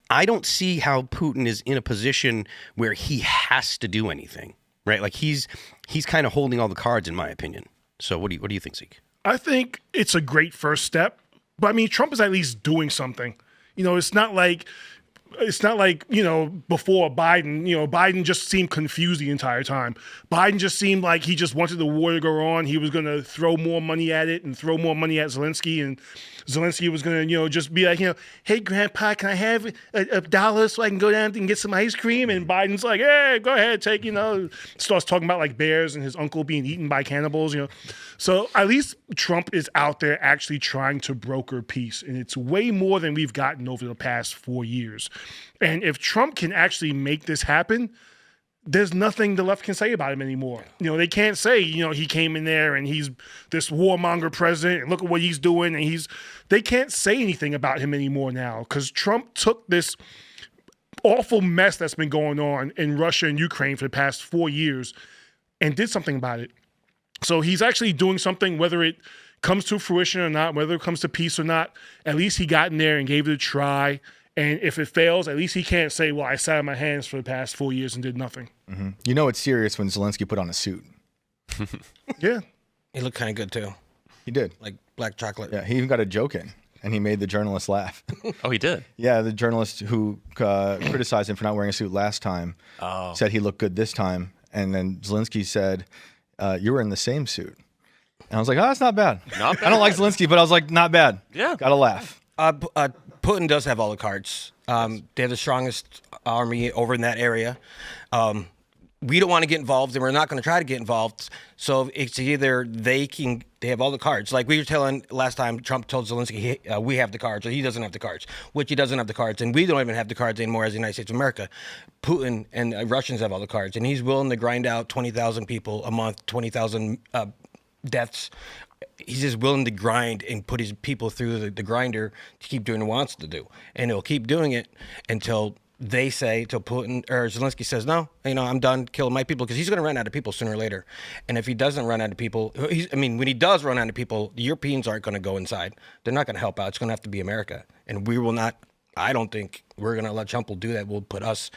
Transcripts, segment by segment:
I don't see how Putin is in a position where he has to do anything, right? Like he's kind of holding all the cards, in my opinion. So what do you think, Zeke? I think it's a great first step, but I mean, Trump is at least doing something. It's not like before Biden. Biden just seemed confused the entire time. Biden just seemed like he just wanted the war to go on. He was going to throw more money at it and throw more money at Zelensky, and Zelensky was going to, just be like, hey, Grandpa, can I have a dollar so I can go down and get some ice cream? And Biden's like, hey, go ahead, take, starts talking about like bears and his uncle being eaten by cannibals, So at least Trump is out there actually trying to broker peace, and it's way more than we've gotten over the past 4 years. And if Trump can actually make this happen, there's nothing the left can say about him anymore. They can't say, he came in there and he's this warmonger president and look at what he's doing. And they can't say anything about him anymore now because Trump took this awful mess that's been going on in Russia and Ukraine for the past 4 years and did something about it. So he's actually doing something, whether it comes to fruition or not, whether it comes to peace or not. At least he got in there and gave it a try. And if it fails, at least he can't say, well, I sat on my hands for the past 4 years and did nothing. Mm-hmm. It's serious when Zelensky put on a suit. Yeah. He looked kind of good, too. He did. Like black chocolate. Yeah, he even got a joke in, and he made the journalist laugh. Oh, he did? Yeah, the journalist who criticized him for not wearing a suit last time said he looked good this time. And then Zelensky said, you were in the same suit. And I was like, oh, that's not bad. Not bad. I don't like Zelensky, but I was like, not bad. Yeah. Got to laugh. Putin does have all the cards. They have the strongest army over in that area. We don't want to get involved, and we're not going to try to get involved. So it's either they have all the cards. Like we were telling last time, Trump told Zelensky, we have the cards, or he doesn't have the cards, which he doesn't have the cards, and we don't even have the cards anymore as the United States of America. Putin and Russians have all the cards, and he's willing to grind out 20,000 people a month, 20,000 deaths. He's just willing to grind and put his people through the grinder to keep doing what he wants to do. And he'll keep doing it until Putin or Zelensky says, no, I'm done killing my people, because he's going to run out of people sooner or later. And if he doesn't run out of people, when he does run out of people, the Europeans aren't going to go inside. They're not going to help out. It's going to have to be America. And we will not, I don't think we're going to let Trump will do that. We'll put us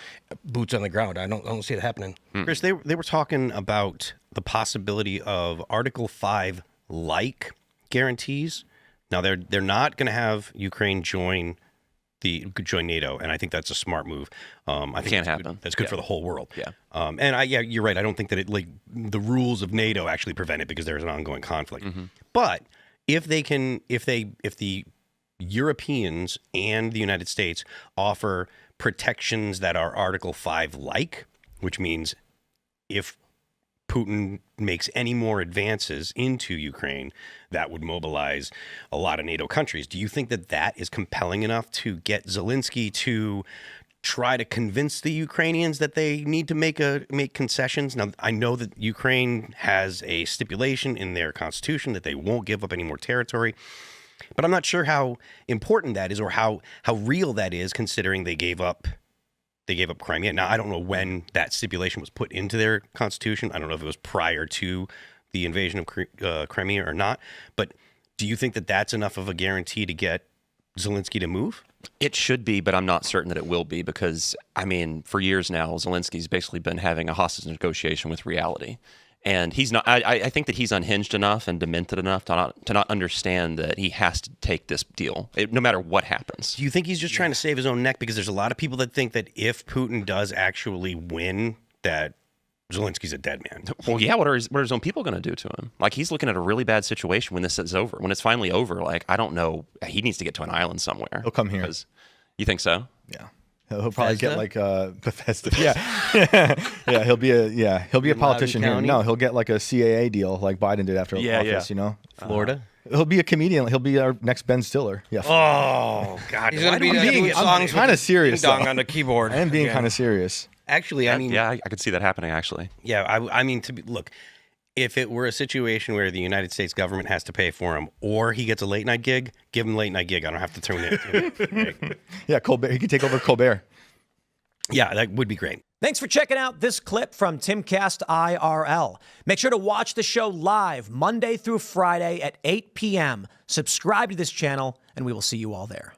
boots on the ground. I don't see it happening. Chris, they were talking about the possibility of Article 5 like guarantees. Now they're not going to have Ukraine join NATO, and I think that's a smart move. I think can't happen. That's good for the whole world. Yeah. You're right. I don't think that the rules of NATO actually prevent it because there's an ongoing conflict. Mm-hmm. But if the Europeans and the United States offer protections that are Article 5 like, which means if Putin makes any more advances into Ukraine, that would mobilize a lot of NATO countries. Do you think that is compelling enough to get Zelensky to try to convince the Ukrainians that they need to make concessions? Now, I know that Ukraine has a stipulation in their constitution that they won't give up any more territory, but I'm not sure how important that is or how real that is, considering they gave up Crimea. Now, I don't know when that stipulation was put into their constitution. I don't know if it was prior to the invasion of Crimea or not. But do you think that that's enough of a guarantee to get Zelensky to move? It should be, but I'm not certain that it will be because, for years now, Zelensky's basically been having a hostage negotiation with reality. And he's not. I think that he's unhinged enough and demented enough to not understand that he has to take this deal, no matter what happens. Do you think he's just trying to save his own neck? Because there's a lot of people that think that if Putin does actually win, that Zelensky's a dead man. Well, yeah. What are his own people going to do to him? Like, he's looking at a really bad situation when this is over. When it's finally over, I don't know. He needs to get to an island somewhere. He'll come here. You think so? Yeah. He'll probably get like a Bethesda. Yeah. He'll be a politician here. No, he'll get like a CAA deal like Biden did after office, Florida. He'll be a comedian. He'll be our next Ben Stiller. Yeah. Oh God. He's going to be doing songs kind of serious dong on the keyboard. I am being kind of serious. Actually, I could see that happening, actually. Yeah, look, if it were a situation where the United States government has to pay for him or he gets a late night gig, give him a late night gig. I don't have to tune in. Yeah, Colbert. He can take over Colbert. Yeah, that would be great. Thanks for checking out this clip from Timcast IRL. Make sure to watch the show live Monday through Friday at 8 p.m. Subscribe to this channel, and we will see you all there.